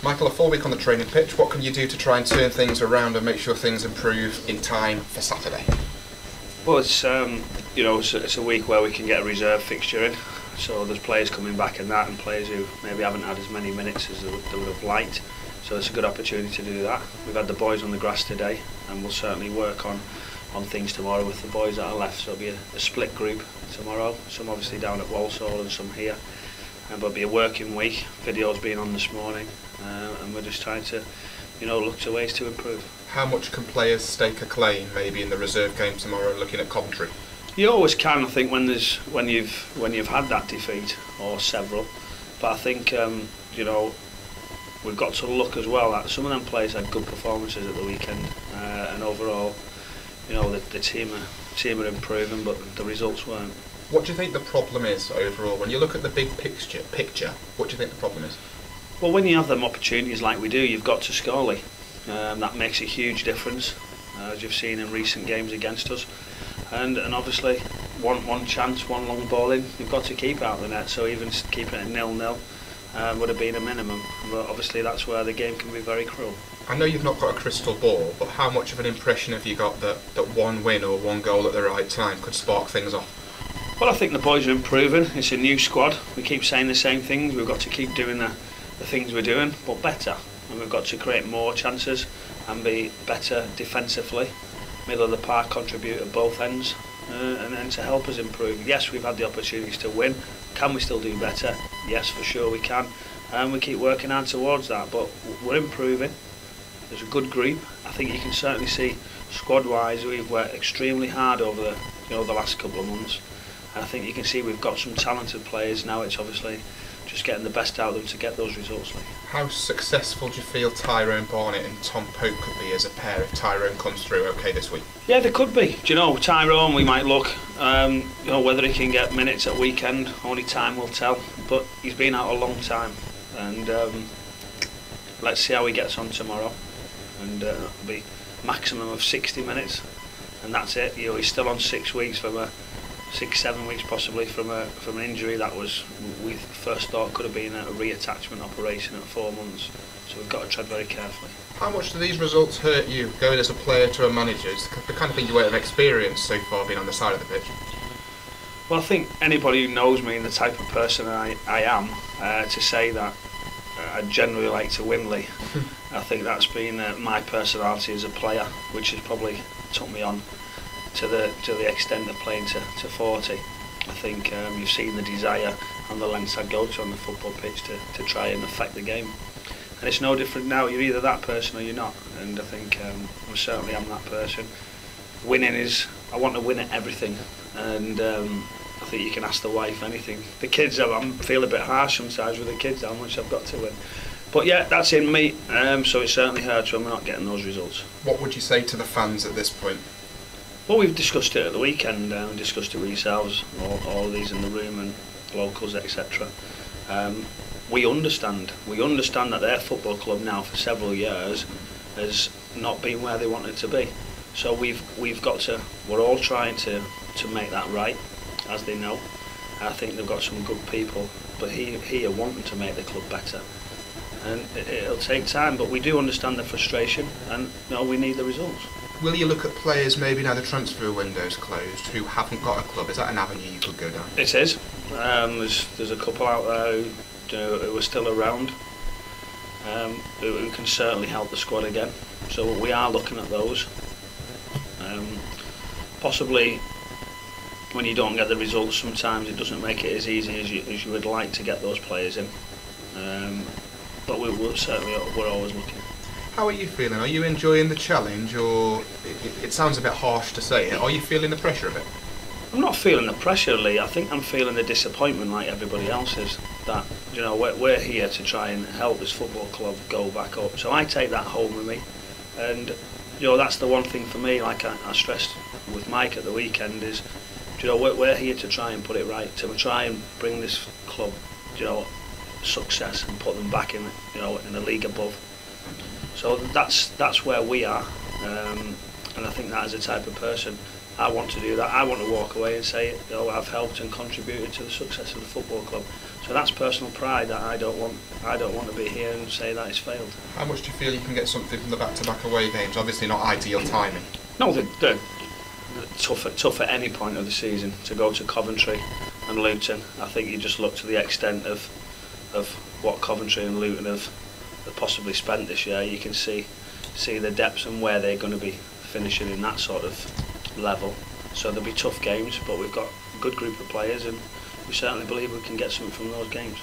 Michael, a full week on the training pitch, what can you do to try and turn things around and make sure things improve in time for Saturday? Well, it's it's a week where we can get a reserve fixture in, so there's players coming back in that and players who maybe haven't had as many minutes as they would have liked, so it's a good opportunity to do that. We've had the boys on the grass today and we'll certainly work on things tomorrow with the boys that are left, so it'll be a split group tomorrow, some obviously down at Walsall and some here, but it'll be a working week. Video's been on this morning and we're just trying to look to ways to improve. How much can players stake a claim maybe in the reserve game tomorrow looking at Coventry? You always can, I think, when you've had that defeat or several, but I think we've got to look as well at some of them players had good performances at the weekend and overall the team are improving, but the results weren't. What do you think the problem is overall? When you look at the big picture, what do you think the problem is? Well, when you have them opportunities like we do, you've got to score, Lee. That makes a huge difference, as you've seen in recent games against us. And obviously, one chance, one long ball in, you've got to keep out the net. So even keeping it 0-0 would have been a minimum. But obviously, that's where the game can be very cruel. I know you've not got a crystal ball, but how much of an impression have you got that one win or one goal at the right time could spark things off? Well, I think the boys are improving. It's a new squad. We keep saying the same things. We've got to keep doing the things we're doing, but better. And we've got to create more chances and be better defensively. Middle of the park, contribute at both ends, and then to help us improve. Yes, we've had the opportunities to win. Can we still do better? Yes, for sure we can. And we keep working hard towards that, but we're improving. There's a good group. I think you can certainly see squad-wise we've worked extremely hard over the last couple of months. And I think you can see we've got some talented players now. It's obviously just getting the best out of them to get those results. How successful do you feel Tyrone Barnett and Tom Pope could be as a pair if Tyrone comes through okay this week? Yeah, they could be. Tyrone, we might look, whether he can get minutes at weekend, only time will tell. But he's been out a long time, and let's see how he gets on tomorrow. And it'll be maximum of 60 minutes, and that's it. He's still on 6 weeks from a 6-7 weeks possibly from an injury that we first thought could have been a reattachment operation at 4 months. So we've got to tread very carefully. How much do these results hurt you, going as a player to a manager? It's the kind of thing you won't have experienced so far being on the side of the pitch. Well, I think anybody who knows me and the type of person I am, to say that I generally like to win, Lee. I think that's been my personality as a player, which has probably took me on to the extent of playing to 40. I think you've seen the desire and the lengths I go to on the football pitch to try and affect the game. And it's no different now. You're either that person or you're not. And I think I certainly am that person. Winning is, I want to win at everything. And I think you can ask the wife anything. The kids, I feel a bit harsh sometimes with the kids, how much I've got to win. But yeah, that's in me. So it certainly hurts when we're not getting those results. What would you say to the fans at this point? Well, we've discussed it at the weekend, we discussed it with yourselves, all of these in the room and locals, etc. We understand that their football club now for several years has not been where they wanted to be. So we're all trying to make that right, as they know. I think they've got some good people, but here wanting to make the club better. And it'll take time, but we do understand the frustration, and we need the results. Will you look at players maybe now the transfer window's closed who haven't got a club? Is that an avenue you could go down? It is. There's a couple out there who are still around who can certainly help the squad again. So we are looking at those. Possibly when you don't get the results, sometimes it doesn't make it as easy as you would like to get those players in. But we're always looking. How are you feeling? Are you enjoying the challenge, or it sounds a bit harsh to say it, are you feeling the pressure of it? I'm not feeling the pressure, Lee. I think I'm feeling the disappointment like everybody else is, that we're here to try and help this football club go back up. So I take that home with me, and that's the one thing for me, like I stressed with Mike at the weekend, is we're here to try and put it right, to try and bring this club success and put them back in the league above. So that's where we are, and I think that as a type of person, I want to do that. I want to walk away and say, I've helped and contributed to the success of the football club. So that's personal pride that I don't want to be here and say that it's failed. How much do you feel you can get something from the back-to-back away games? Obviously not ideal timing. No, they're tough at any point of the season. To go to Coventry and Luton, I think you just look to the extent of what Coventry and Luton have possibly spent this year. You can see the depths and where they're going to be finishing in that sort of level. So there'll be tough games, but we've got a good group of players, and we certainly believe we can get something from those games.